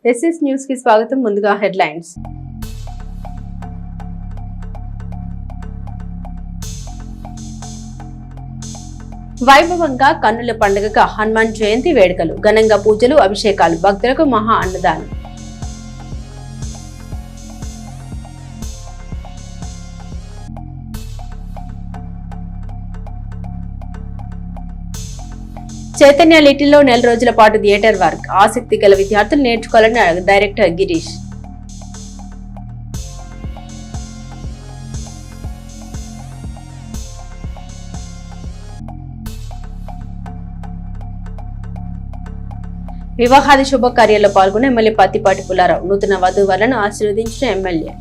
SS news కి స్వాగతం. ముందుగా హెడ్లైన్స్. వైభవంగా కన్నుల పండుగగా హనుమాన్ జయంతి వేడుకలు, ఘనంగా పూజలు, అభిషేకాలు, భక్తులకు మహా అన్నదానం. చైతన్య లిటిల్లో నెల రోజుల పాటు థియేటర్ వర్క్, ఆసక్తి గల విద్యార్థులు నేర్చుకోవాలని డైరెక్టర్ గిరీష్. వివాహాది శుభకార్యాల్లో పాల్గొన్న ఎమ్మెల్యే పత్తిపాటి పుల్లారావు, నూతన వధూవరులను ఆశీర్వదించిన ఎమ్మెల్యే.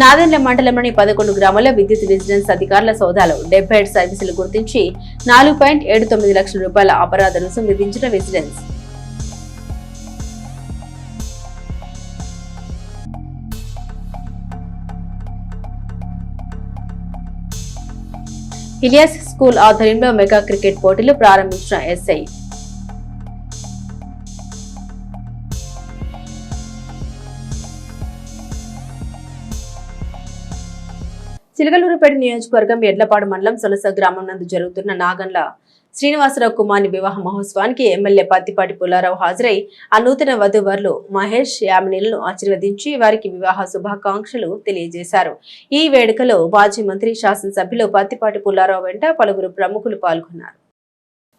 నాదెండ్ల మండలంలోని 11 గ్రామాల్లో విద్యుత్ విజిలెన్స్ అధికారుల సోదాలు, 77 సర్వీసులు గుర్తించి 4.79 లక్షల రూపాయల అపరాధ రుసుం విధించిన విజిలెన్స్. ఇలియాస్ స్కూల్ ఆధ్వర్యంలో మెగా క్రికెట్ పోటీలు ప్రారంభించిన ఎస్ఐ. చిలకలూరుపేట నియోజకవర్గం ఎడ్లపాడు మండలం సొలస గ్రామం నందు జరుగుతున్న నాగండ్ల శ్రీనివాసరావు కుమార్ని వివాహ మహోత్సవానికి ఎమ్మెల్యే పత్తిపాటి పుల్లారావు హాజరై ఆ నూతన వధూవరులు మహేష్, యామినీలను ఆశీర్వదించి వారికి వివాహ శుభాకాంక్షలు తెలియజేశారు. ఈ వేడుకలో మాజీ మంత్రి, శాసనసభ్యులు పత్తిపాటి పుల్లారావు వెంట పలువురు ప్రముఖులు పాల్గొన్నారు.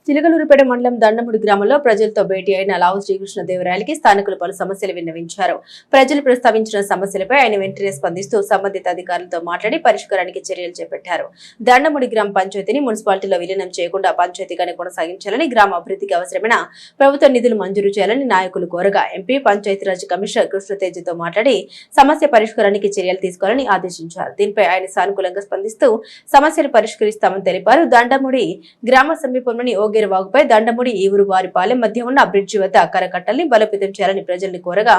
చిలకలూరుపేట మండలం దండముడి గ్రామంలో ప్రజలతో భేటీ అయిన లావు శ్రీకృష్ణదేవరాయలకి స్థానికులు పలు సమస్యలు విన్నవించారు. ప్రజలు ప్రస్తావించిన సమస్యలపై ఆయన వెంటనే స్పందిస్తూ సంబంధిత అధికారులతో మాట్లాడి పరిష్కారానికి చర్యలు చేపట్టారు. దండముడి గ్రామ పంచాయతీని మున్సిపాలిటీలో విలీనం చేయకుండా పంచాయతీగానే కొనసాగించాలని, గ్రామ అభివృద్ధికి అవసరమైన ప్రభుత్వ నిధులు మంజూరు చేయాలని నాయకులు కోరగా ఎంపీ, పంచాయతీరాజ్ కమిషనర్ కృష్ణతేజతో మాట్లాడి సమస్య పరిష్కారానికి చర్యలు తీసుకోవాలని ఆదేశించారు. దీనిపై ఆయన సానుకూలంగా స్పందిస్తూ సమస్యలు పరిష్కరిస్తామని తెలిపారు. దండముడి గ్రామ సమీపంలోని వాగుపై దండముడి ఈవురు వారిపాలెం మధ్య ఉన్న బ్రిడ్జి వద్ద కరకట్టల్ని బలోపేతం చేయాలని ప్రజల్ని కోరగా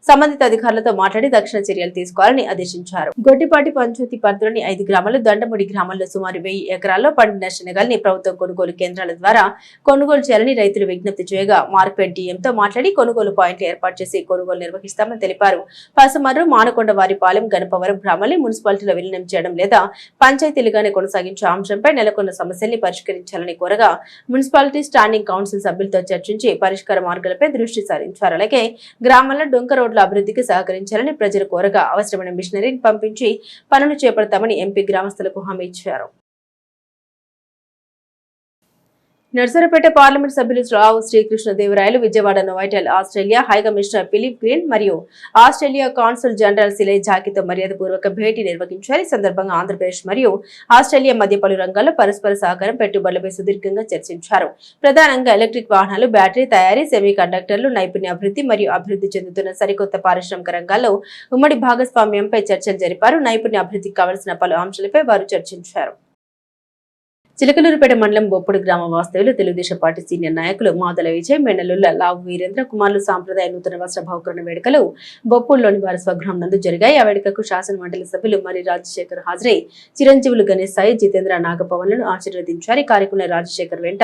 సంబంధిత అధికారులతో మాట్లాడి తక్షణ చర్యలు తీసుకోవాలని ఆదేశించారు. గొడ్డిపాటి పంచాయతీ పరిధిలోని 5 గ్రామాలు, దండముడి గ్రామంలో సుమారు 1000 ఎకరాల్లో పండిన శనగల్ని ప్రభుత్వం కొనుగోలు కేంద్రాల ద్వారా కొనుగోలు చేయాలని రైతులు విజ్ఞప్తి చేయగా మార్కెట్ డిఎంతో మాట్లాడి కొనుగోలు పాయింట్లు ఏర్పాటు చేసి కొనుగోలు నిర్వహిస్తామని తెలిపారు. పసుమర్రు, మానకొండ వారిపాలెం, గణపవరం గ్రామాల్ని మున్సిపాలిటీలో విలీనం చేయడం లేదా పంచాయతీలుగానే కొనసాగించే అంశంపై నెలకొన్న సమస్యల్ని పరిష్కరించాలని కోరగా మున్సిపాలిటీ స్టాండింగ్ కౌన్సిల్ సభ్యులతో చర్చించి పరిష్కార మార్గాలపై దృష్టి సారించారు. అలాగే గ్రామాల్లో డొంక రోడ్ల అభివృద్ధికి సహకరించాలని ప్రజలు కోరగా అవసరమైన మిషనరీని పంపించి పనులు చేపడతామని ఎంపీ గ్రామస్తులకు హామీ ఇచ్చారు. నర్సరావుపేట పార్లమెంట్ సభ్యులు Lavu Srikrishnadevarayalu Vijayawada Novotel Australia high commissioner Philip Green మరియు ఆస్ట్రేలియా కాన్సుల్ జనరల్ సిలై జాకీతో మర్యాదపూర్వక భేటీ నిర్వహించారు. ఈ సందర్భంగా ఆంధ్రప్రదేశ్ మరియు ఆస్ట్రేలియా మధ్య పలు రంగాల్లో పరస్పర సహకారం, పెట్టుబడులపై సుదీర్ఘంగా చర్చించారు. ప్రధానంగా ఎలక్ట్రిక్ వాహనాలు, బ్యాటరీ తయారీ, సెమీ కండక్టర్లు, నైపుణ్యాభివృద్ధి మరియు అభివృద్ధి చెందుతున్న సరికొత్త పారిశ్రామిక రంగాల్లో ఉమ్మడి భాగస్వామ్యంపై చర్చలు జరిపారు. నైపుణ్యాభివృద్ధికి కావలసిన పలు అంశాలపై వారు చర్చించారు. చిలకలూరుపేట మండలం బొప్పుడు గ్రామ వాస్తవ్యులు తెలుగుదేశం పార్టీ సీనియర్ నాయకులు మాదల విజయ్, మెండలుల్ల లావు వీరేంద్ర కుమార్లు సాంప్రదాయ నూతన వస్త్ర బహుకరణ వేడుకలు బొప్పుడులోని వారి స్వగృహం నందు జరిగాయి. ఆ వేడుకకు శాసన మండలి సభ్యులు మరి రాజశేఖర్ హాజరై చిరంజీవులు గణేష్ సాయి, జితేంద్ర నాగపవన్లను ఆశీర్వదించారు. ఈ కార్యక్రమంలో రాజశేఖర్ వెంట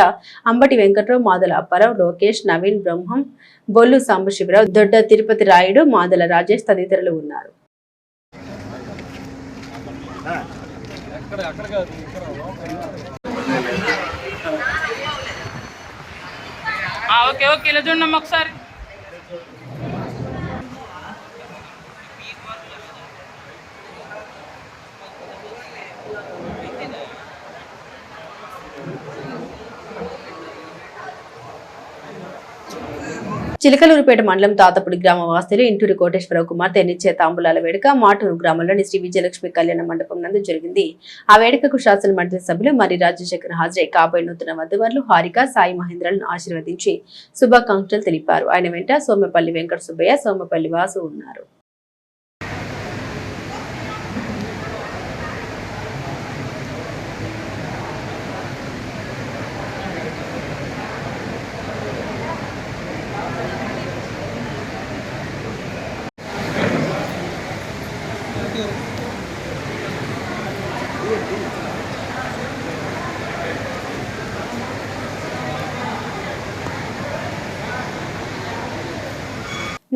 అంబటి వెంకట్రావు, మాదల అప్పారావు, లోకేష్, నవీన్, బ్రహ్మం, బొల్లు సాంబశివరావు, దొడ్డ తిరుపతి రాయుడు, మాదల రాజేష్ తదితరులు ఉన్నారు. ఓకే ఓకే ఇలా చూడమ్మా ఒకసారి. చిలకలూరుపేట మండలం తాతపుడి గ్రామ వాస్తవ్యులు ఇంటూరి కోటేశ్వరరావు కుమార్తె నిశ్చయ తాంబూలాల వేడుక మాటూరు గ్రామంలోని శ్రీ విజయలక్ష్మి కళ్యాణ మండపం నందు జరిగింది. ఆ వేడుకకు శాసన మండలి సభ్యులు మరి రాజశేఖర్ హాజరై కాబోయే నూతన వధువరులు హారిక, సాయి మహేంద్రలను ఆశీర్వదించి శుభాకాంక్షలు తెలిపారు. ఆయన వెంట సోమపల్లి వెంకట సుబ్బయ్య, సోమపల్లి వాసు ఉన్నారు.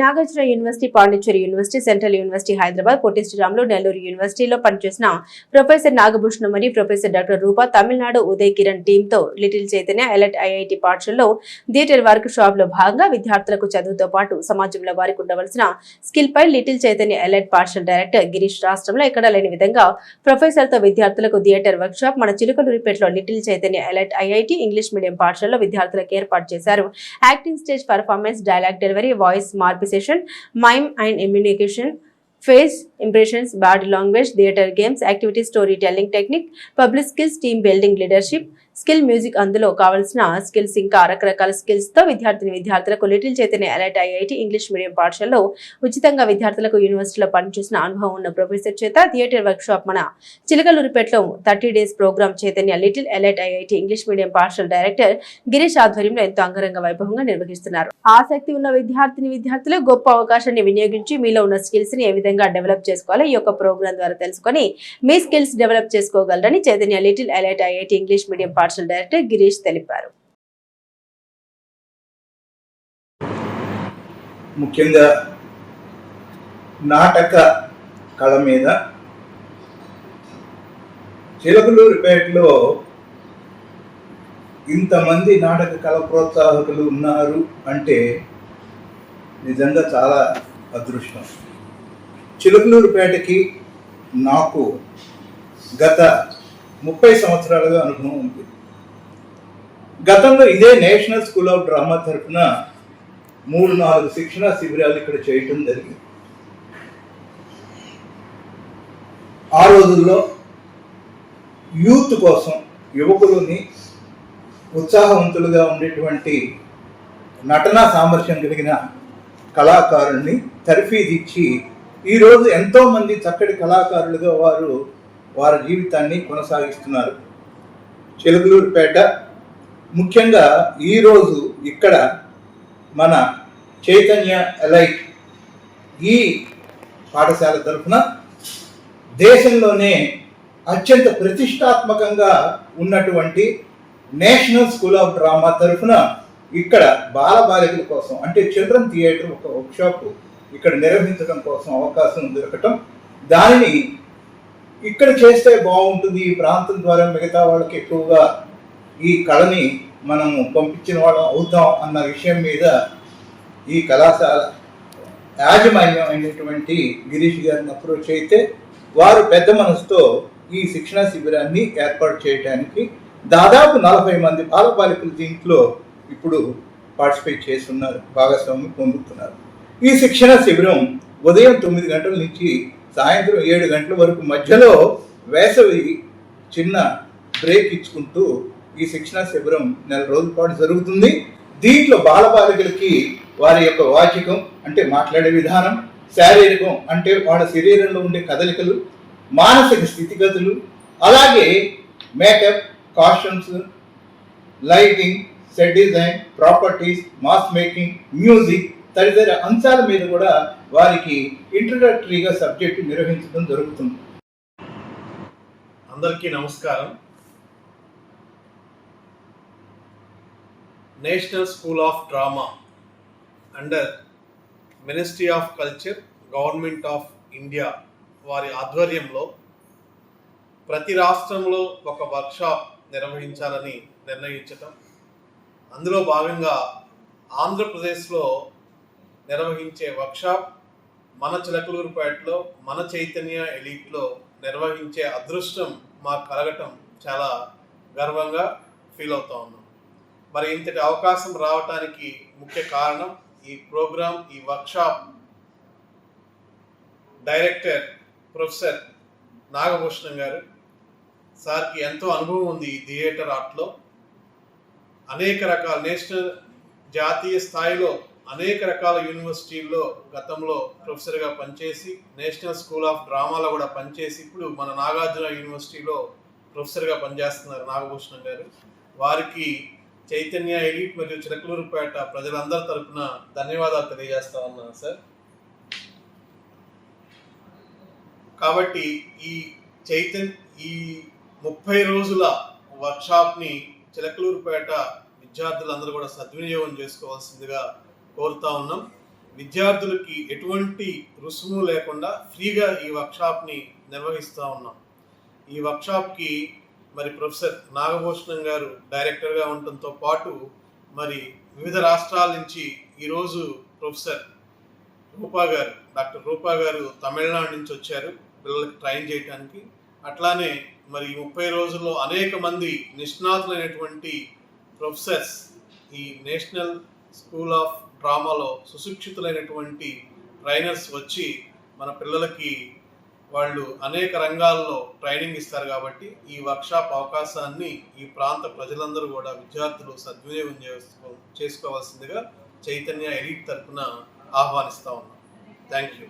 Nagarjuna university, Pondicherry university, central university Hyderabad, Potti Sriramulu, Nellore యూనివర్సిటీలో పనిచేసిన ప్రొఫెసర్ నాగభూషణం మరియు ప్రొఫెసర్ డాక్టర్ రూపా తమిళనాడు ఉదయ్ కిరణ్ టీంతో లిటిల్ చైతన్య ఎలైట్ ఐఐటి పాఠశాలలో థియేటర్ వర్క్ షాప్ లో భాగంగా విద్యార్థులకు చదువుతో పాటు సమాజంలో వారికి ఉండవలసిన స్కిల్ పై లిటిల్ చైతన్య ఎలైట్ పాఠశాల డైరెక్టర్ గిరీష్ రాష్ట్రంలో ఎక్కడా లేని విధంగా ప్రొఫెసర్తో విద్యార్థులకు థియేటర్ వర్క్ షాప్ మన చిలుకలూరిపేటలో little Chaitanya elite IIT English medium పాఠశాలలో విద్యార్థులకు ఏర్పాటు చేశారు. Acting, stage performance, dialogue delivery, voice మార్పు session, mime and communication, face impressions, body language, theatre games, activity, story telling technique, public skills, team building, leadership skill, music, అందులో కావాల్సిన skills ఇంకా రకరకాల skills తో విద్యార్థులకు little Chaitanya elite IIT English medium పాఠశాలలో ఉచితంగా విద్యార్థులకు యూనివర్సిటీలో పనిచేసిన అనుభవం ఉన్న ప్రొఫెసర్ చేత థియేటర్ వర్క్ షాప్ మన చిలకలూరిపేటలో 30 days programme Chaitanya little elite IIT English medium పాఠశాల డైరెక్టర్ గిరీష్ ఆధ్వర్యంలో ఎంతో అంగరంగ వైభవంగా నిర్వహిస్తున్నారు. ఆసక్తి ఉన్న విద్యార్థులు గొప్ప అవకాశాన్ని వినియోగించి మీలో ఉన్న స్కిల్స్ ని ఏ విధంగా డెవలప్ చేసుకోవాలో ఈ యొక్క ప్రోగ్రామ్ ద్వారా తెలుసుకొని మీ స్కిల్స్ డెవలప్ చేసుకోగలరని Chaitanya little elite IIT English medium పాఠశాల డైరెక్టర్ గిరీష్ తెలిపారు. ముఖ్యంగా నాటక కళ మీద చిలకలూరిపేటలో ఇంతమంది నాటక కళ ప్రోత్సాహకులు ఉన్నారు అంటే నిజంగా చాలా అదృష్టం. చిలకలూరిపేటకి నాకు గత 30 సంవత్సరాలుగా అనుభవం ఉంది. గతంలో ఇదే నేషనల్ స్కూల్ ఆఫ్ డ్రామా తరఫున 3-4 శిక్షణా శిబిరాలు ఇక్కడ చేయటం జరిగింది. ఆ రోజుల్లో యూత్ కోసం, యువకులని ఉత్సాహవంతులుగా ఉండేటువంటి నటనా సామర్థ్యం కలిగిన కళాకారుల్ని తర్ఫీదిచ్చి ఈరోజు ఎంతోమంది చక్కటి కళాకారులుగా వారి జీవితాన్ని కొనసాగిస్తున్నారు. చిలకలూరిపేట ముఖ్యంగా ఈరోజు ఇక్కడ మన చైతన్య ఎలైట్ ఈ పాఠశాల తరఫున దేశంలోనే అత్యంత ప్రతిష్టాత్మకంగా ఉన్నటువంటి నేషనల్ స్కూల్ ఆఫ్ డ్రామా తరఫున ఇక్కడ బాలబాలికల కోసం అంటే చిల్డ్రన్ థియేటర్ ఒక వర్క్షాప్ ఇక్కడ నిర్వహించడం కోసం అవకాశం దొరకటం, దానిని ఇక్కడ చేస్తే బాగుంటుంది, ఈ ప్రాంతం ద్వారా మిగతా వాళ్ళకి ఎక్కువగా ఈ కళని మనము పంపించిన వాళ్ళం అవుతాం అన్న విషయం మీద ఈ కళాశాల యాజమాన్యం అయినటువంటి గిరీష్ గారిని అప్రోచ్ అయితే వారు పెద్ద మనసుతో ఈ శిక్షణా శిబిరాన్ని ఏర్పాటు చేయడానికి దాదాపు 40 మంది బాలబాలికలు దీంట్లో ఇప్పుడు పార్టిసిపేట్ చేస్తున్నారు, భాగస్వామ్యం పొందుతున్నారు. ఈ శిక్షణ శిబిరం ఉదయం 9 గంటల నుంచి సాయంత్రం 7 గంటల వరకు మధ్యలో వేసవి చిన్న బ్రేక్ ఇచ్చుకుంటూ ఈ శిక్షణా శిబిరం 1 రోజుల పాటు జరుగుతుంది. దీంట్లో బాలబాలికలకి వారి యొక్క వాచికం అంటే మాట్లాడే విధానం, శారీరకం అంటే వాళ్ళ శరీరంలో ఉండే కదలికలు, మానసిక స్థితిగతులు, అలాగే makeup, costumes, lighting, set design, properties, mass making, music తదితర అంశాల మీద కూడా వారికి ఇంట్రడక్టరీగా సబ్జెక్టు నిర్వహించడం జరుగుతుంది. అందరికీ నమస్కారం. National school of drama under ministry of culture, government of India వారి ఆధ్వర్యంలో ప్రతి రాష్ట్రంలో ఒక వర్క్షాప్ నిర్వహించాలని నిర్ణయించటం, అందులో భాగంగా ఆంధ్రప్రదేశ్లో నిర్వహించే వర్క్షాప్ మన చిలకలూరిపేటలో మన చైతన్య ఎలీట్లో నిర్వహించే అదృష్టం మాకు కలగటం చాలా గర్వంగా ఫీల్ అవుతా ఉన్నాం. మరి ఇంతటి అవకాశం రావటానికి ముఖ్య కారణం ఈ ప్రోగ్రాం, ఈ వర్క్షాప్ డైరెక్టర్ ప్రొఫెసర్ నాగభూషణం గారు. సార్కి ఎంతో అనుభవం ఉంది ఈ థియేటర్ ఆర్ట్లో. అనేక రకాల నేషనల్, జాతీయ స్థాయిలో అనేక రకాల యూనివర్సిటీల్లో గతంలో ప్రొఫెసర్గా పనిచేసి, నేషనల్ స్కూల్ ఆఫ్ డ్రామాలో కూడా పనిచేసి ఇప్పుడు మన నాగార్జున యూనివర్సిటీలో ప్రొఫెసర్గా పనిచేస్తున్నారు నాగభూషణం గారు. వారికి చైతన్య ఎలీట్ మరియు చిలకలూరిపేట ప్రజలందరి తరఫున ధన్యవాదాలు తెలియజేస్తా ఉన్నాను సార్. కాబట్టి ఈ 30 రోజుల వర్క్షాప్ని చిలకలూరిపేట విద్యార్థులందరూ కూడా సద్వినియోగం చేసుకోవాల్సిందిగా కోరుతా ఉన్నాం. విద్యార్థులకి ఎటువంటి రుసుము లేకుండా ఫ్రీగా ఈ వర్క్షాప్ని నిర్వహిస్తూ ఉన్నాం. ఈ వర్క్షాప్కి మరి ప్రొఫెసర్ నాగభూషణం గారు డైరెక్టర్గా ఉండటంతో పాటు మరి వివిధ రాష్ట్రాల నుంచి ఈరోజు ప్రొఫెసర్ డాక్టర్ రూపా గారు తమిళనాడు నుంచి వచ్చారు పిల్లలకి ట్రైన్ చేయడానికి. అట్లానే మరి 30 రోజుల్లో అనేక మంది నిష్ణాతులైనటువంటి ప్రొఫెసర్స్ ఈ నేషనల్ స్కూల్ ఆఫ్ డ్రామాలో సుశిక్షితులైనటువంటి ట్రైనర్స్ వచ్చి మన పిల్లలకి వాళ్ళు అనేక రంగాల్లో ట్రైనింగ్ ఇస్తారు. కాబట్టి ఈ వర్క్షాప్ అవకాశాన్ని ఈ ప్రాంత ప్రజలందరూ కూడా విద్యార్థులు సద్వినియోగం చేసుకోవాల్సిందిగా చైతన్య ఎడిట్ తరఫున ఆహ్వానిస్తా ఉన్నాం. Thank you.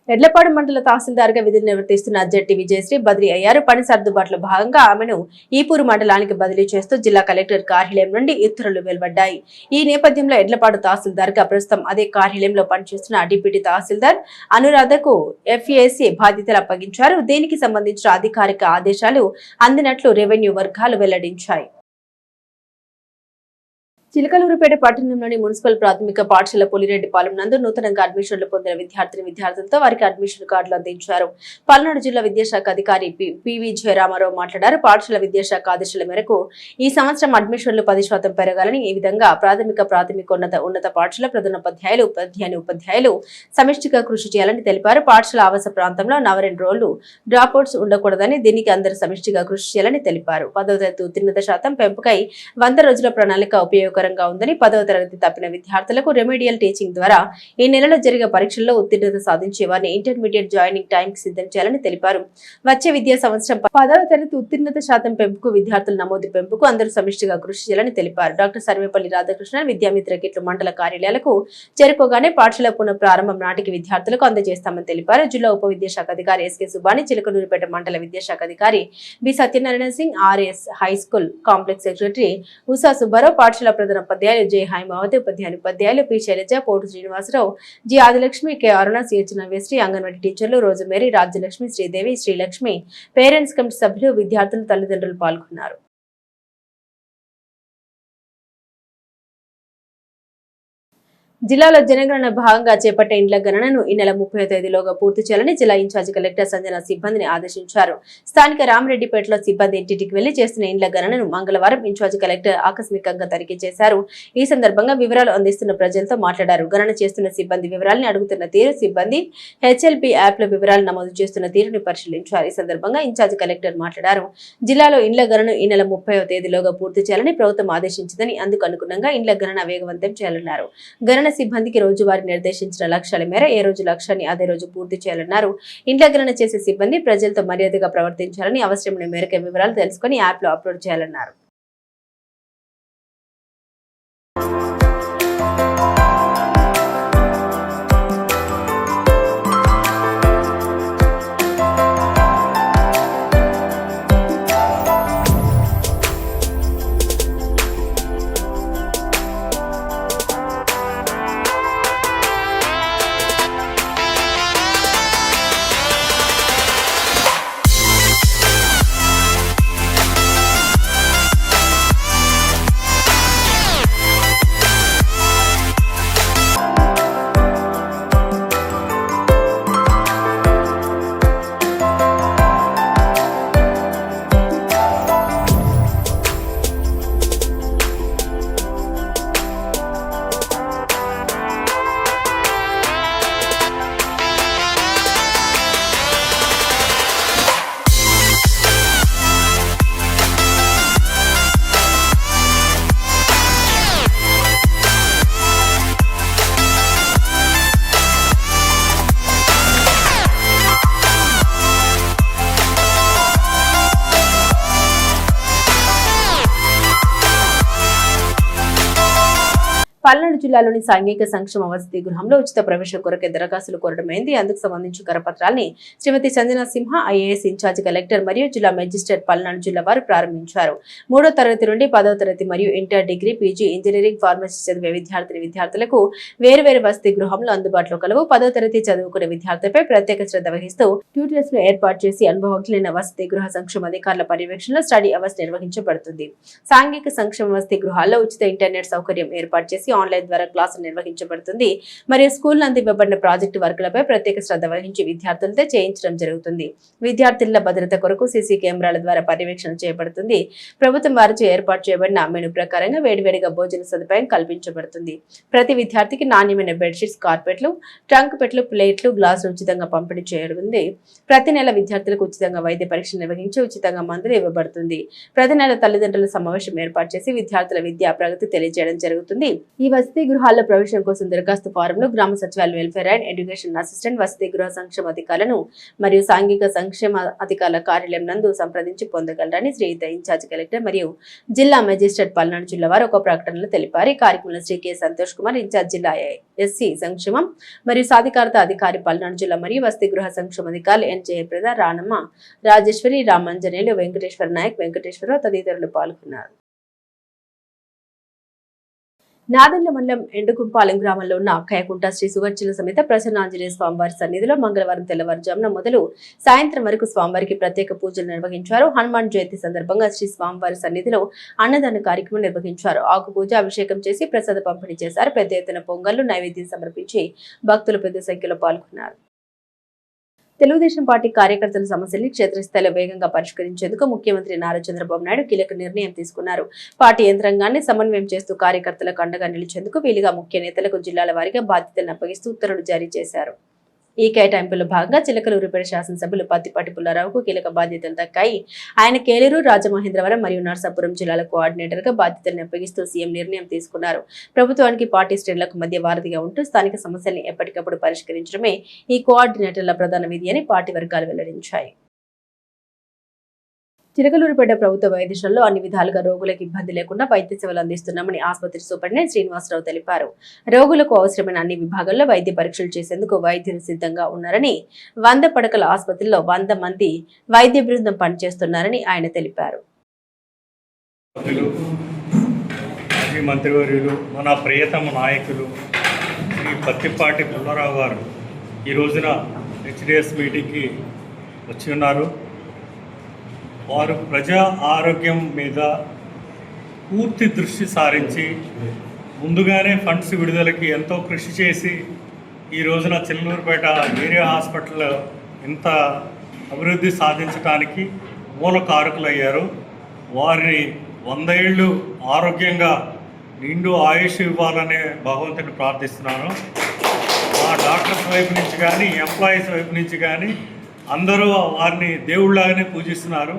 ఎడ్లపాడు మండల తహసీల్దార్గా విధులు నిర్వర్తిస్తున్న జట్టి విజయశ్రీ బదిలీ అయ్యారు. పని సర్దుబాటులో భాగంగా ఆమెను ఈపూరు మండలానికి బదిలీ చేస్తూ జిల్లా కలెక్టర్ కార్యాలయం నుండి ఉత్తర్వులు వెలువడ్డాయి. ఈ నేపథ్యంలో ఎడ్లపాడు తహసీల్దార్గా ప్రస్తుతం అదే కార్యాలయంలో పనిచేస్తున్న డిప్యూటీ తహసీల్దార్ అనురాధకు FAC బాధ్యతలు అప్పగించారు. దీనికి సంబంధించిన అధికారిక ఆదేశాలు అందినట్లు రెవెన్యూ వర్గాలు వెల్లడించాయి. చిలకలూరుపేట పట్టణంలోని మున్సిపల్ ప్రాథమిక పాఠశాల పులిరెడ్డిపాలెం నందు నూతనంగా అడ్మిషన్లు పొందిన విద్యార్థులతో వారికి అడ్మిషన్ కార్డులు అందించారు. పల్నాడు జిల్లా విద్యాశాఖ అధికారి పివి జయరామారావు మాట్లాడారు. పాఠశాల విద్యాశాఖ ఆదేశాల మేరకు ఈ సంవత్సరం అడ్మిషన్లు 10% పెరగాలని, ఈ విధంగా ఉన్నత పాఠశాల ఉపాధ్యాయులు సమిష్టిగా కృషి చేయాలని తెలిపారు. పాఠశాల ఆవాస ప్రాంతంలో 42 రోజులు డ్రాప్అవుట్స్ ఉండకూడదని, దీనికి అందరూ సమిష్టిగా కృషి చేయాలని తెలిపారు. 10వ తరగతి ఉత్తీర్ణత శాతం పెంపుకై 100 రోజుల ప్రణాళిక ఉపయోగకరంగా ఉందని, 10వ తరగతి తప్పిన విద్యార్థులకు రెమెడియల్ టీచింగ్ ద్వారా ఈ నెలలో జరిగే పరీక్షల్లో ఉత్తీర్ణత సాధించే వారిని ఇంటర్మీడియట్ జాయినింగ్ టైం కి సిద్ధం చేయాలని తెలిపారు. వచ్చే విద్యా సంవత్సరం 10వ తరగతి ఉత్తీర్ణత శాతం పెంపుకు, విద్యార్థుల నమోదు పెంపుకు అందరూ సమిష్టిగా కృషి చేయాలని తెలిపారు. డాక్టర్ సర్వేపల్లి రాధాకృష్ణ విద్యామిత్ర కిట్లు మండల కార్యాలయాలకు చేరుకోగానే పాఠశాల పునః ప్రారంభం నాటికి విద్యార్థులకు అందజేస్తామని తెలిపారు. జిల్లా ఉప విద్యాశాఖ అధికారి SK సుబాని, చిలకలూరుపేట మండల విద్యాశాఖ అధికారి B Satyanarayana Singh, RS high school complex secretary Usha Subbarao, పాఠశాల ప్రధాన ఉపాధ్యాయులు జై హైమావతి, ఉపాధ్యాయులు P Sailaja, Potu Srinivasarao, G Adilakshmi, K Aruna, CH Navyasri, anganwadi టీచర్లు Rosemary, Rajyalakshmi, Sridevi, Srilakshmi, parents committee సభ్యులు, విద్యార్థులు, తల్లిదండ్రులు పాల్గొన్నారు. జిల్లాలో జనగణన భాగంగా చేపట్టే ఇండ్ల గణనను ఈ నెల 30వ తేదీలోగా పూర్తి చేయాలని జిల్లా ఇన్ఛార్జి కలెక్టర్ సంజన సిబ్బందిని ఆదేశించారు. స్థానిక రామరెడ్డిపేటలో సిబ్బంది ఇంటింటికి వెళ్లి చేస్తున్న ఇండ్ల గణనను మంగళవారం ఇన్ఛార్జి కలెక్టర్ ఆకస్మికంగా తనిఖీ చేశారు. ఈ సందర్భంగా వివరాలు అందిస్తున్న ప్రజలతో మాట్లాడారు. గణన చేస్తున్న సిబ్బంది వివరాలను అడుగుతున్న తీరు, సిబ్బంది HLP యాప్లో వివరాలు నమోదు చేస్తున్న తీరుని పరిశీలించారు. ఈ సందర్భంగా ఇన్ఛార్జి కలెక్టర్ మాట్లాడారు. జిల్లాలో ఇండ్ల గణన ఈ నెల 30వ తేదీలోగా పూర్తి చేయాలని ప్రభుత్వం ఆదేశించిందని, అందుకు అనుగుణంగా ఇండ్ల గణన వేగవంతం చేయాలన్నారు. గణన సిబ్బందికి రోజువారీ నిర్దేశించిన లక్ష్యాల మేర ఏ రోజు లక్ష్యాన్ని అదే రోజు పూర్తి చేయాలన్నారు. ఇండ్ల గణన చేసే సిబ్బంది ప్రజలతో మర్యాదగా ప్రవర్తించాలని, అవసరమైన మేరకు వివరాలు తెలుసుకుని యాప్లో అప్లోడ్ చేయాలన్నారు. పల్నాడు జిల్లాలోని సాంఘిక సంక్షేమ వసతి గృహంలో ఉచిత ప్రవేశం కొరకే దరఖాస్తులు కోరడమైంది. అందుకు సంబంధించి కరపత్రాల్ని శ్రీమతి సంజన సింహ IAS ఇన్ఛార్జ్ కలెక్టర్ మరియు జిల్లా మెజిస్ట్రేట్ పల్నాడు జిల్లా వారు ప్రారంభించారు. 3వ తరగతి నుండి 10వ తరగతి మరియు inter, degree, PG, engineering, pharmacy చదివే విద్యార్థులకు వేరువేరు వసతి గృహంలో అందుబాటులో కలవు. 10వ తరగతి చదువుకునే విద్యార్థులపై ప్రత్యేక శ్రద్ధ వహిస్తూ ట్యూటర్స్ ను ఏర్పాటు చేసి అనుభవజ్ఞులైన వసతి గృహ సంక్షేమ అధికారుల పర్యవేక్షణలో స్టడీ అవర్స్ నిర్వహించబడుతుంది. సాంఘిక సంక్షేమ వసతి గృహాల్లో ఉచిత ఇంటర్నెట్ సౌకర్యం ఏర్పాటు చేసి ఆన్లైన్ ద్వారా క్లాసులు నిర్వహించబడుతుంది మరియు స్కూల్ నందు ఇవ్వబడిన ప్రాజెక్టు వర్కులపై ప్రత్యేక శ్రద్ధ వహించి విద్యార్థులతో చేయించడం జరుగుతుంది. విద్యార్థుల భద్రత కొరకు సీసీ కెమెరాల ద్వారా పర్యవేక్షణ చేయబడుతుంది. ప్రభుత్వం వారిచే ఏర్పాటు చేయబడిన మెను ప్రకారంగా వేడివేడిగా భోజన సదుపాయం కల్పించబడుతుంది. ప్రతి విద్యార్థికి నాణ్యమైన బెడ్షీట్స్, కార్పెట్లు, ట్రంక్ పెట్లు, ప్లేట్లు, గ్లాసులు ఉచితంగా పంపిణీ చేయబడింది. ప్రతి నెల విద్యార్థులకు ఉచితంగా వైద్య పరీక్ష నిర్వహించి ఉచితంగా మందులు ఇవ్వబడుతుంది. ప్రతి నెల తల్లిదండ్రుల సమావేశం ఏర్పాటు చేసి విద్యార్థుల విద్యా ప్రగతి తెలియజేయడం జరుగుతుంది. ఈ వసతి గృహాల్లో ప్రవేశం కోసం దరఖాస్తు ఫారంలు గ్రామ సచివాలయ వెల్ఫేర్ అండ్ ఎడ్యుకేషన్ అసిస్టెంట్, వసతి గృహ సంక్షేమ అధికారులను మరియు సాంఘిక సంక్షేమ అధికారుల కార్యాలయం నందు సంప్రదించి పొందగలరని శ్రీయుత ఇన్ఛార్జ్ కలెక్టర్ మరియు జిల్లా మెజిస్ట్రేట్ పల్నాడు జిల్లా వారు ఒక ప్రకటనలో తెలిపారు. ఈ కార్యక్రమంలో శ్రీ కె సంతోష్ కుమార్, ఇన్ఛార్జ్ జిల్లా ఎస్సీ సంక్షేమం మరియు సాధికారత అధికారి పల్నాడు జిల్లా మరియు వసతి గృహ సంక్షేమ అధికారులు ఎన్ జయప్రద, రాణమ్మ, రాజేశ్వరి, రామంజనేయులు, వెంకటేశ్వర నాయక్, వెంకటేశ్వరరావు తదితరులు పాల్గొన్నారు. నాదెండ్ల మండలం ఎండుకుంపాలెం గ్రామంలో ఉన్న అక్కయ్యకుంట శ్రీ సువర్చన సమేత ప్రసన్నాంజనేయ స్వామివారి సన్నిధిలో మంగళవారం తెల్లవారుజామున మొదలు సాయంత్రం వరకు స్వామివారికి ప్రత్యేక పూజలు నిర్వహించారు. హనుమాన్ జయంతి సందర్భంగా శ్రీ స్వామివారి సన్నిధిలో అన్నదాన కార్యక్రమం నిర్వహించారు. ఆకు పూజ, అభిషేకం చేసి ప్రసాద పంపిణీ చేశారు. పెద్ద ఎత్తున పొంగళ్లు, నైవేద్యం సమర్పించి భక్తులు పెద్ద సంఖ్యలో పాల్గొన్నారు. తెలుగుదేశం పార్టీ కార్యకర్తల సమస్యల్ని క్షేత్రస్థాయిలో వేగంగా పరిష్కరించేందుకు ముఖ్యమంత్రి నారా చంద్రబాబు నాయుడు కీలక నిర్ణయం తీసుకున్నారు. పార్టీ యంత్రాంగాన్ని సమన్వయం చేస్తూ కార్యకర్తలకు అండగా నిలిచేందుకు వీలుగా ముఖ్య నేతలకు జిల్లాల వారీగా బాధ్యతలను అప్పగిస్తూ ఉత్తర్వులు జారీ చేశారు. ఈ కేటాయింపులో భాగంగా చిలకలూరిపేట శాసనసభ్యులు పత్తిపాటి పుల్లారావుకు కీలక బాధ్యతలు దక్కాయి. ఆయన కేలూరు, రాజమహేంద్రవరం మరియు నర్సాపురం జిల్లాల కోఆర్డినేటర్ గా బాధ్యతలను అప్పగిస్తూ సీఎం నిర్ణయం తీసుకున్నారు. ప్రభుత్వానికి పార్టీ శ్రేణులకు మధ్య వారధిగా ఉంటూ స్థానిక సమస్యల్ని ఎప్పటికప్పుడు పరిష్కరించడమే ఈ కోఆర్డినేటర్ల ప్రధాన విధి అని పార్టీ వర్గాలు వెల్లడించాయి. చిలకలూరిపేట ప్రభుత్వ వైద్యశాలలో అన్ని విధాలుగా రోగులకు ఇబ్బంది లేకుండా వైద్య సేవలు అందిస్తున్నామని ఆసుపత్రి సూపరింటెండెంట్ శ్రీనివాసరావు తెలిపారు. రోగులకు అవసరమైన అన్ని విభాగాల్లో వైద్య పరీక్షలు చేసేందుకు వైద్యులు సిద్ధంగా ఉన్నారని, 100 పడకల ఆసుపత్రిలో 100 మంది వైద్య బృందం పనిచేస్తున్నారని ఆయన తెలిపారు. మంత్రివర్యులు, మన ప్రియతమ నాయకులు శ్రీ పత్తిపాటి పుల్లారావు గారు ఈ రోజున హెచ్డిఎస్ మీటింగ్కి వచ్చి ఉన్నారు. వారు ప్రజా ఆరోగ్యం మీద పూర్తి దృష్టి సారించి ముందుగానే ఫండ్స్ విడుదలకి ఎంతో కృషి చేసి ఈ రోజున చిల్లూరుపేట ఏరియా హాస్పిటల్ ఇంత అభివృద్ధి సాధించడానికి మూల కారకులయ్యారు. వారిని 100 ఏళ్ళు ఆరోగ్యంగా నిండు ఆయుష్ ఇవ్వాలనే భగవంతుని ప్రార్థిస్తున్నాను. మా డాక్టర్స్ వైపు నుంచి కానీ, ఎంప్లాయీస్ వైపు నుంచి కానీ అందరూ వారిని దేవుళ్ళలాగానే పూజిస్తున్నారు.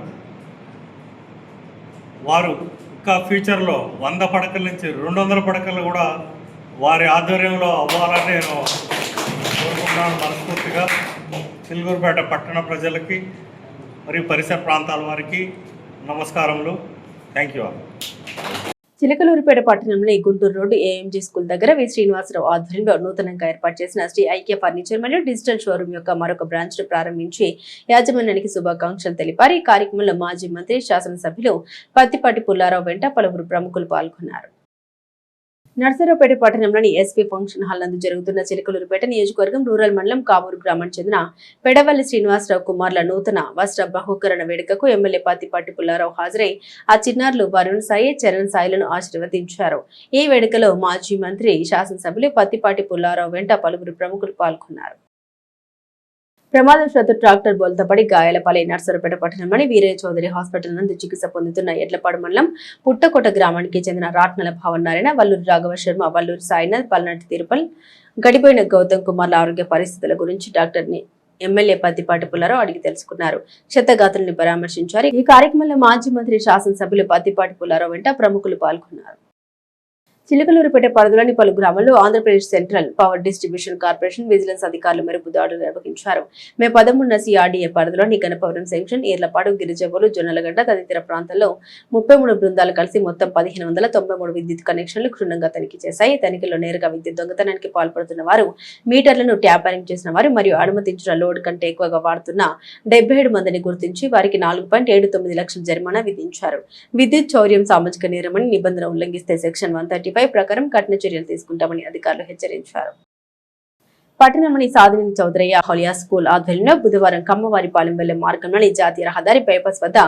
వారు ఇంకా ఫ్యూచర్లో 100 పడకల నుంచి 200 పడకలు కూడా వారి ఆధ్వర్యంలో అవ్వాలని నేను కోరుకుంటున్నాను మనస్ఫూర్తిగా. చిలుకూరుపేట పట్టణ ప్రజలకి మరియు పరిసర ప్రాంతాల వారికి నమస్కారములు. Thank you. చిలకలూరిపేట పట్టణంలో గుంటూరు రోడ్డు ఏఎంజీ స్కూల్ దగ్గర వి శ్రీనివాసరావు ఆధ్వర్యంలో నూతనంగా ఏర్పాటు చేసిన శ్రీ ఐక్య ఫర్నిచర్ మరియు డిజిటల్ షోరూమ్ యొక్క మరొక బ్రాంచ్ ను ప్రారంభించి యాజమాన్యానికి శుభాకాంక్షలు తెలిపారు. ఈ కార్యక్రమంలో మాజీ మంత్రి, శాసనసభ్యులు పత్తిపాటి పుల్లారావు వెంట పలువురు ప్రముఖులు పాల్గొన్నారు. నర్సరావుపేట పట్టణంలోని ఎస్పీ ఫంక్షన్ హాల్ నందు జరుగుతున్న చిలకలూరిపేట నియోజకవర్గం రూరల్ మండలం కామూరు గ్రామానికి చెందిన పెడవల్లి శ్రీనివాసరావు కుమార్ల నూతన వస్త్ర బహుకరణ వేడుకకు ఎమ్మెల్యే పత్తిపాటి పుల్లారావు హాజరై ఆ చిన్నారులు వరుణ్ సాయి, చరణ్ సాయిలను ఆశీర్వదించారు. ఈ వేడుకలో మాజీ మంత్రి, శాసనసభ్యులు పత్తిపాటి పుల్లారావు వెంట పలువురు ప్రముఖులు పాల్గొన్నారు. ప్రమాదవశాత్తు ట్రాక్టర్ బోల్తపడి గాయాలపాలై నర్సరావుపేట పట్టణంలోని వీరయ్య చౌదరి హాస్పిటల్ నందు చికిత్స పొందుతున్న ఎడ్లపాడు మండలం పుట్టకోట గ్రామానికి చెందిన రాట్నల భావనారాయణ, వల్లూరి రాఘవ శర్మ, వల్లూరి సాయినాథ్, పల్నాటి తిరుపల్, గడిపోయిన గౌతమ్ కుమార్ల ఆరోగ్య పరిస్థితుల గురించి డాక్టర్ని ఎమ్మెల్యే పత్తిపాటి పుల్లారావు అడిగి తెలుసుకున్నారు. క్షతగాతుల్ని పరామర్శించారు. ఈ కార్యక్రమంలో మాజీ మంత్రి, శాసనసభ్యులు పత్తిపాటి పుల్లారావు వెంట ప్రముఖులు పాల్గొన్నారు. చిలకలూరిపేట పరిధిలోని పలు గ్రామాల్లో Andhra Pradesh central power distribution corporation vigilance అధికారులు మెరుపు దాడులు నిర్వహించారు. మే 13న సిఆర్డీఏ పరిధిలోని గణపవరం సెక్షన్, ఈర్లపాడు, గిరిజవోలు, జొన్నలగడ్డ తదితర ప్రాంతాల్లో 33 బృందాలు కలిసి మొత్తం 1593 విద్యుత్ కనెక్షన్లు క్షుణ్ణంగా తనిఖీ చేశాయి. తనిఖీలో నేరుగా విద్యుత్ దొంగతనానికి పాల్పడుతున్న వారు, మీటర్లను ట్యాపరింగ్ చేసిన వారు మరియు అనుమతించిన లోడ్ కంటే ఎక్కువగా వాడుతున్న 77 మందిని గుర్తించి వారికి 4.79 లక్షల జరిమానా విధించారు. విద్యుత్ చౌర్యం సామాజిక నేరమని, నిబంధన ఉల్లంఘిస్తే సెక్షన్ 135 ప్రకారం కఠిన చర్యలు తీసుకుంటామని అధికారులు హెచ్చరించారు. పట్టణంలోని సాధిని చౌదరయ్య హోలియా స్కూల్ ఆధ్వర్యంలో బుధవారం కమ్మవారిపాలెం వెళ్లే మార్గంలోని జాతీయ రహదారి బైపాస్ వద్ద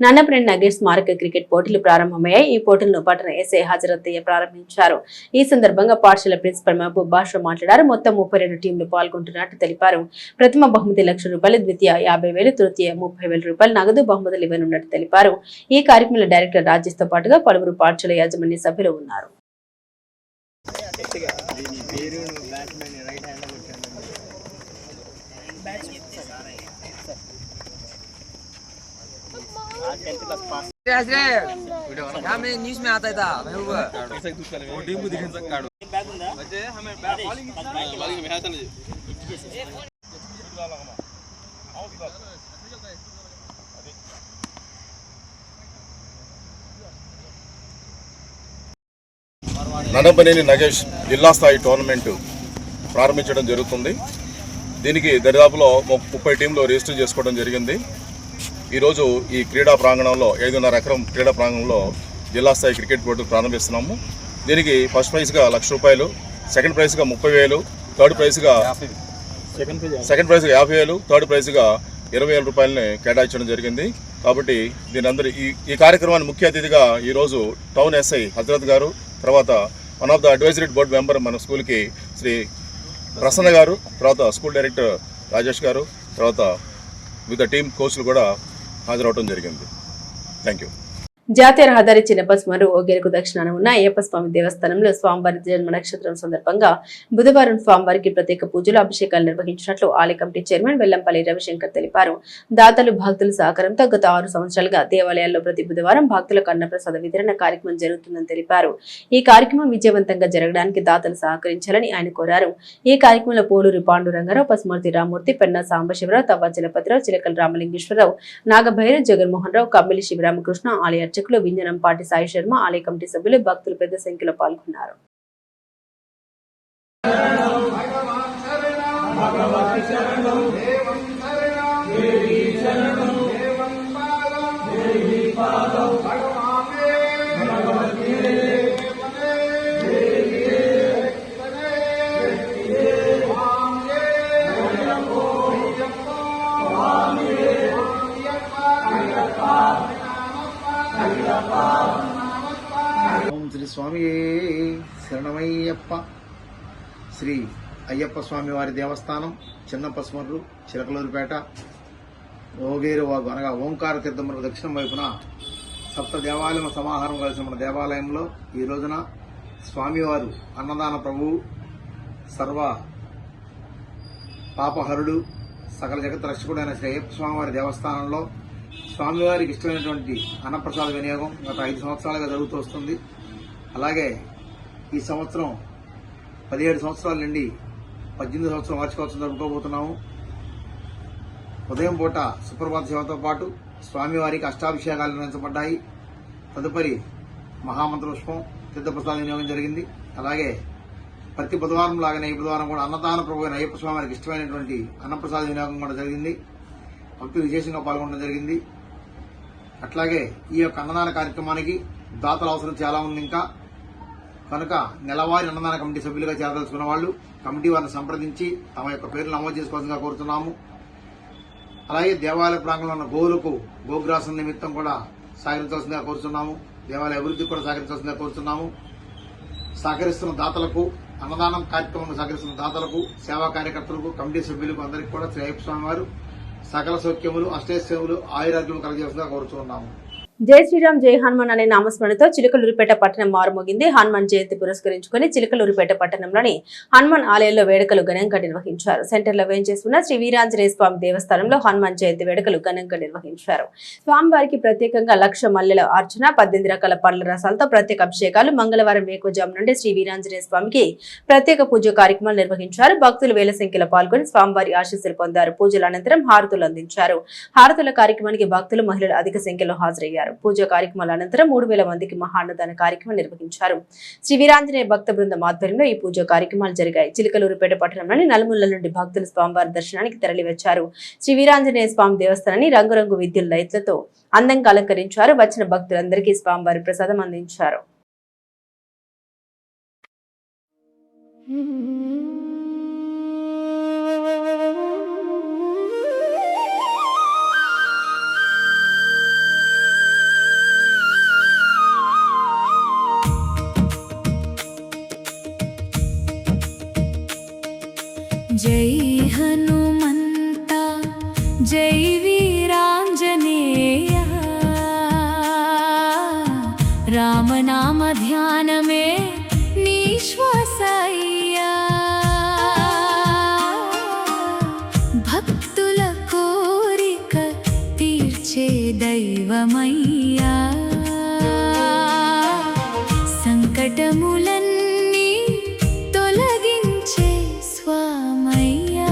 నన్నపనేని నగేష్ స్మారక క్రికెట్ పోటీలు ప్రారంభమయ్యాయి. ఈ పోటీలను పట్టణ ఎస్ఐ హాజరత్తయ్య ప్రారంభించారు. ఈ సందర్భంగా పాఠశాల ప్రిన్సిపల్ మహబూబ్ బాషా మాట్లాడారు. మొత్తం 32 టీంలు పాల్గొంటున్నట్టు తెలిపారు. ప్రథమ బహుమతి ₹1,00,000, ద్వితీయ ₹50,000, తృతీయ ₹30,000 నగదు బహుమతులు ఇవ్వనున్నట్టు తెలిపారు. ఈ కార్యక్రమంలో డైరెక్టర్ రాజేష్ తో పాటుగా పలువురు పాఠశాల యాజమాన్య సభ్యులు ఉన్నారు. न्यूज में आता था నన్నపనేని నగేష్ జిల్లా స్థాయి టోర్నమెంట్ ప్రారంభించడం జరుగుతుంది. దీనికి దరిదాపులో 30 టీంలు రిజిస్టర్ చేసుకోవడం జరిగింది. ఈరోజు ఈ క్రీడా ప్రాంగణంలో 5.5 ఎకరం క్రీడా ప్రాంగణంలో జిల్లా స్థాయి క్రికెట్ పోటీలు ప్రారంభిస్తున్నాము. దీనికి ఫస్ట్ ప్రైజ్గా ₹1,00,000, సెకండ్ ప్రైజ్గా ₹30,000, థర్డ్ ప్రైజ్గా ₹50,000, థర్డ్ ప్రైజ్గా ₹20,000 కేటాయించడం జరిగింది. కాబట్టి దీని ఈ కార్యక్రమాన్ని ముఖ్య అతిథిగా ఈరోజు టౌన్ ఎస్ఐ హజరత్ గారు, తర్వాత one of the advisory board member మన స్కూల్కి శ్రీ ప్రసన్న గారు, తర్వాత స్కూల్ డైరెక్టర్ రాజేష్ గారు, తర్వాత వివిధ టీం కోచ్లు కూడా హాజరవడం జరిగింది. Thank you. జాతీయ రహదారి చిన్నపస్మరు ఓగేరుకు దక్షిణాన ఉన్న అయ్యప్ప స్వామి దేవస్థానంలో స్వామివారి జన్మ నక్షత్రం సందర్భంగా బుధవారం స్వామివారికి ప్రత్యేక పూజలు అభిషేకాలు నిర్వహించినట్లు ఆలయ కమిటీ చైర్మన్ వెల్లంపల్లి రవిశంకర్ తెలిపారు. దాతలు భక్తుల సహకారంతో గత 6 సంవత్సరాలుగా దేవాలయాల్లో ప్రతి బుధవారం భక్తులకు అన్నప్రసాద వితరణ కార్యక్రమం జరుగుతుందని తెలిపారు. ఈ కార్యక్రమం విజయవంతంగా జరగడానికి దాతలు సహకరించాలని ఆయన కోరారు. ఈ కార్యక్రమంలో పోలూరి పాండురంగారావు, పసుమూర్తి రామూర్తి, పెన్నా సాంబశివరావు, తవ్వ చలపతిరావు, చిలకల రామలింగేశ్వరరావు, నాగభైరవ్, జగన్మోహన్ రావు, కమ్మిలి శివరామకృష్ణ, ఆలయ అర్చకులు వింజనంపాటి సాయి శర్మ, ఆలయ కమిటీ సభ్యులు, భక్తులు పెద్ద సంఖ్యలో పాల్గొన్నారు. ఓం శ్రీ స్వామి శరణమయ్యప్ప. శ్రీ అయ్యప్ప స్వామి వారి దేవస్థానం చిన్నపస్మర్రు, చిలకలూరుపేట, ఓగేరు వాగు అనగా ఓంకార తీర్థములకు దక్షిణం వైపున సప్త దేవాలయం సమాహారం కలిసిన మన దేవాలయంలో ఈ రోజున స్వామివారు అన్నదాన ప్రభువు, సర్వ పాపహరుడు, సకల జగత్ రక్షకుడైన శ్రీ అయ్యప్ప స్వామివారి దేవస్థానంలో స్వామివారికి ఇష్టమైనటువంటి అన్నప్రసాద వినియోగం గత 5 సంవత్సరాలుగా జరుగుతూ వస్తుంది. అలాగే ఈ సంవత్సరం 17 సంవత్సరాల నుండి 18 సంవత్సరం వార్షికోత్సవం జరుపుకోబోతున్నాము. ఉదయం పూట సుప్రభాత సేవతో పాటు స్వామివారికి అష్టాభిషేకాలు నిర్వహించబడ్డాయి. తదుపరి మహామంత్రపుష్పం, తీర్థప్రసాద వినియోగం జరిగింది. అలాగే ప్రతి బుధవారం లాగానే ఈ బుధవారం కూడా అన్నదాన ప్రభు అయిన అయ్యప్ప స్వామివారికి ఇష్టమైనటువంటి అన్నప్రసాద వినియోగం కూడా జరిగింది. భక్తులు విశేషంగా పాల్గొనడం జరిగింది. అట్లాగే ఈ యొక్క అన్నదాన కార్యక్రమానికి దాతల అవసరం చాలా ఉంది ఇంకా కనుక నెలవారీ అన్నదాన కమిటీ సభ్యులుగా చేరదలుచుకున్న వాళ్ళు కమిటీ వారిని సంప్రదించి తమ యొక్క పేర్లు నమోదు చేసుకోవాల్సిందిగా కోరుతున్నాము. అలాగే దేవాలయ ప్రాంగణంలో ఉన్న గోవులకు గోగ్రాసం నిమిత్తం కూడా సహకరించాల్సిందిగా కోరుతున్నాము. దేవాలయ అభివృద్ధికి కూడా సహకరించాల్సిందిగా కోరుతున్నాము. సహకరిస్తున్న దాతలకు, అన్నదానం కార్యక్రమంలో సహకరిస్తున్న దాతలకు, సేవా కార్యకర్తలకు, కమిటీ సభ్యులకు అందరికీ కూడా శ్రీ అయ్యప్ప స్వామి వారు సకల సౌఖ్యములు, అష్టైశ్వర్యములు, ఆయురాగ్యములు కలగజేస్తుందిగా కోరుతున్నాము. జై శ్రీరామ్ జై హనుమాన్ అనే నామస్మరణతో చిలకలూరిపేట పట్టణం మారుమోగింది. హనుమాన్ జయంతి పురస్కరించుకుని చిలకలూరిపేట పట్టణంలోని హనుమాన్ ఆలయంలో వేడుకలు ఘనంగా నిర్వహించారు. సెంటర్లో వేయించేస్తున్న శ్రీ వీరాంజనేయ స్వామి దేవస్థానంలో హనుమాన్ జయంతి వేడుకలు ఘనంగా నిర్వహించారు. స్వామివారికి ప్రత్యేకంగా 1,00,000 మల్లెల అర్చన, 18 రకాల పండ్ల రసాలతో ప్రత్యేక అభిషేకాలు, మంగళవారం వేకువజాము నుండి శ్రీ వీరాంజనేయ స్వామికి ప్రత్యేక పూజ కార్యక్రమాలు నిర్వహించారు. భక్తులు వేల సంఖ్యలో పాల్గొని స్వామివారి ఆశీస్సులు పొందారు. పూజల అనంతరం హారతులు అందించారు. హారతుల కార్యక్రమానికి భక్తులు, మహిళలు అధిక సంఖ్యలో హాజరయ్యారు. పూజా కార్యక్రమాల అనంతరం 3,000 మందికి మహాన్నదాన కార్యక్రమం నిర్వహించారు. శ్రీ వీరాంజనేయ భక్త బృందం ఆధ్వర్యంలో ఈ పూజా కార్యక్రమాలు జరిగాయి. చిలకలూరుపేట పట్టణంలోని నలుమూలల నుండి భక్తులు స్వామివారి దర్శనానికి తరలివచ్చారు. శ్రీ వీరాంజనేయ స్వామి దేవస్థానాన్ని రంగురంగు విద్యుత్ లైట్లతో అందంగా అలంకరించారు. వచ్చిన భక్తులందరికీ స్వామివారి ప్రసాదం అందించారు. రామనామ ధ్యానమే నీ శ్వాసయ్యా భక్తుల కోరిక తీర్చే దైవమయ్యా సంకటములన్నీ తొలగించే స్వామయ్యా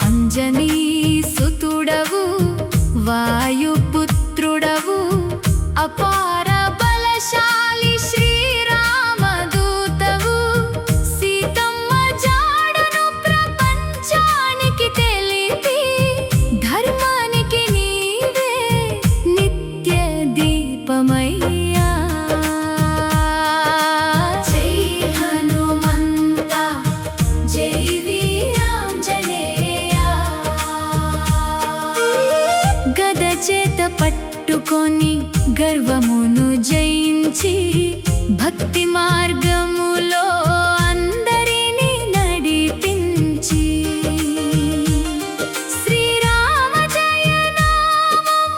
అంజనీ సుతుడవు వాయుపుత్రుడవు అపార బలశాలి శ్రీరామదూతవు సీతమ్మ జాడను ప్రపంచానికి తెలిపి ధర్మానికి నీవే నిత్య దీపమయ్యా జై హనుమంత జై వీరాంజనేయ గద చేత పట్టుకొని గర్వమును జయించి భక్తి మార్గములో అందరినీ నడిపించి శ్రీరామ జయనామం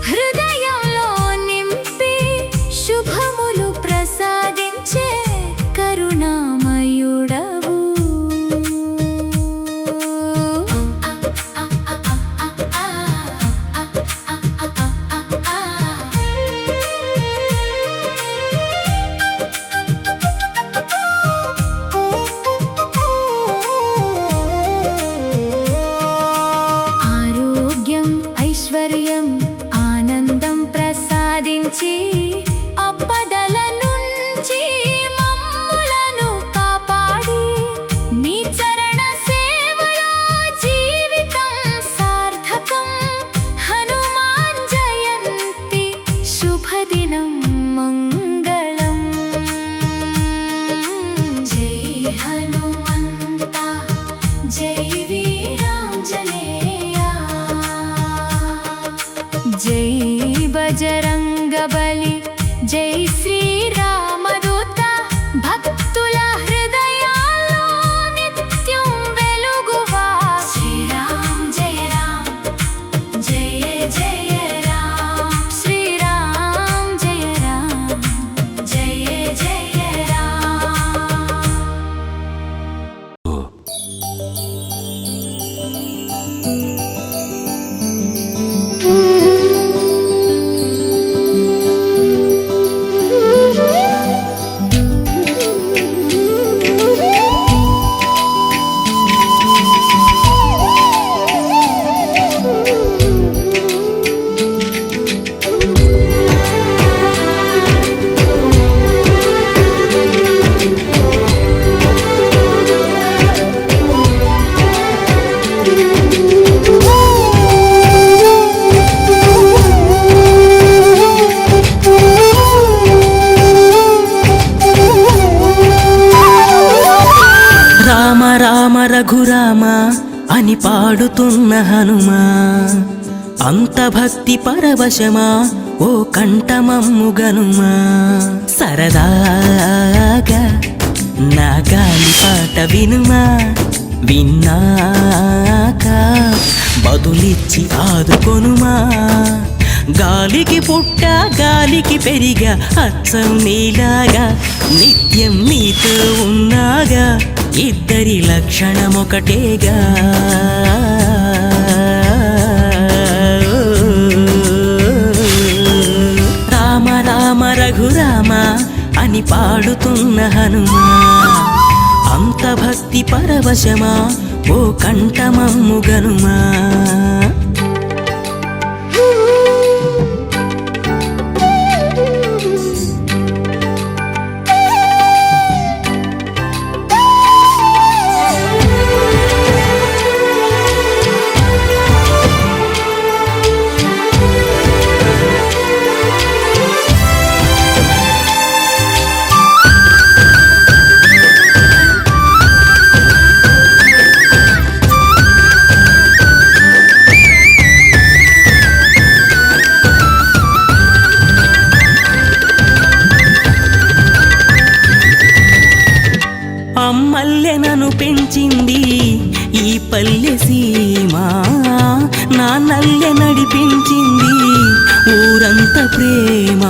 హృదయంలో నింపి శుభములు ప్రసాదించే కరుణామయుడవు ఆరోగ్యం ఐశ్వర్యం ఆనందం ప్రసాదించి అప్పదల నుంచి మమ్ములను కాపాడి నీ చరణ సేవలో జీవితం సార్థకం హనుమాన్ జయంతి శుభదినం మంగళం జై హనుమంత జై వీరాంజనేయ జై బజరంగబలి జై శ్రీరామదూత భక్తుల హృదయాల్లో నిత్యం వెలుగువా శ్రీరామ్ జయ రామ్ జయ జయ రామ్ శ్రీరామ్ జయ రామ్ జయ జయ రామ్ రామ రామ రఘురామ అని పాడుతున్న హనుమా అంత భక్తి పరవశమా ఓ కంఠమమ్ము గనుమా సరదాగా నా గాలి పాట వినుమా విన్నాక బదులిచ్చి ఆదుకొనుమా గాలికి పుట్ట గాలికి పెరిగా అచ్చం నీలాగా నిత్యం నీతో ఉన్నాగా ఇద్దరి లక్షణమొకటేగా రామ రామ రఘురామ అని పాడుతున్న హనుమా అంత భక్తి పరవశమా ఓ కంఠమమ్ము గనుమా నల్లెనను పెంచింది ఈ పల్లె సీమ నా నల్లె నడిపించింది ఊరంత ప్రేమ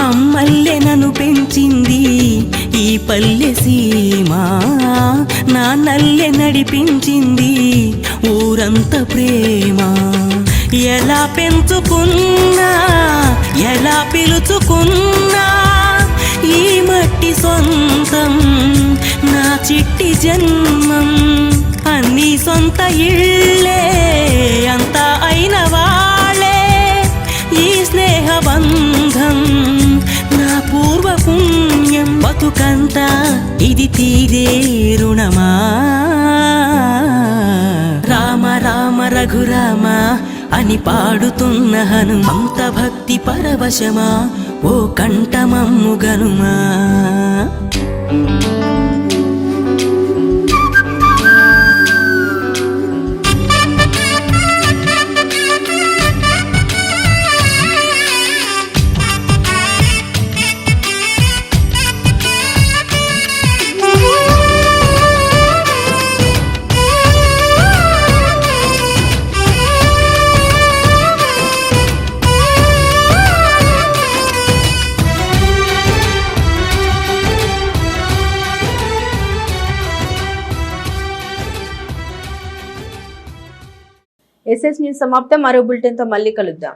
అమ్మల్లె నన్ను పెంచింది ఈ పల్లె సీమ నా నల్లె నడిపించింది ఊరంత ప్రేమ ఎలా పెంచుకున్నా ఎలా పిలుచుకున్నా ఈ మట్టి సొంతం నా చిట్టి జన్మం అన్ని సొంత ఇళ్ళే అంతా అయిన వాళ్ళే ఈ స్నేహ బంధం నా పూర్వ పుణ్యం బతుకంతా ఇది తీరే రుణమా రామ రామ రఘురామ అని పాడుతున్న హనుమంత భక్తి పరవశమా ఓ కంఠమమ్ము గనుమా ఎస్ఎస్ న్యూస్ సమాప్తం. మరో బులెటిన్ తో మళ్ళీ కలుద్దాం.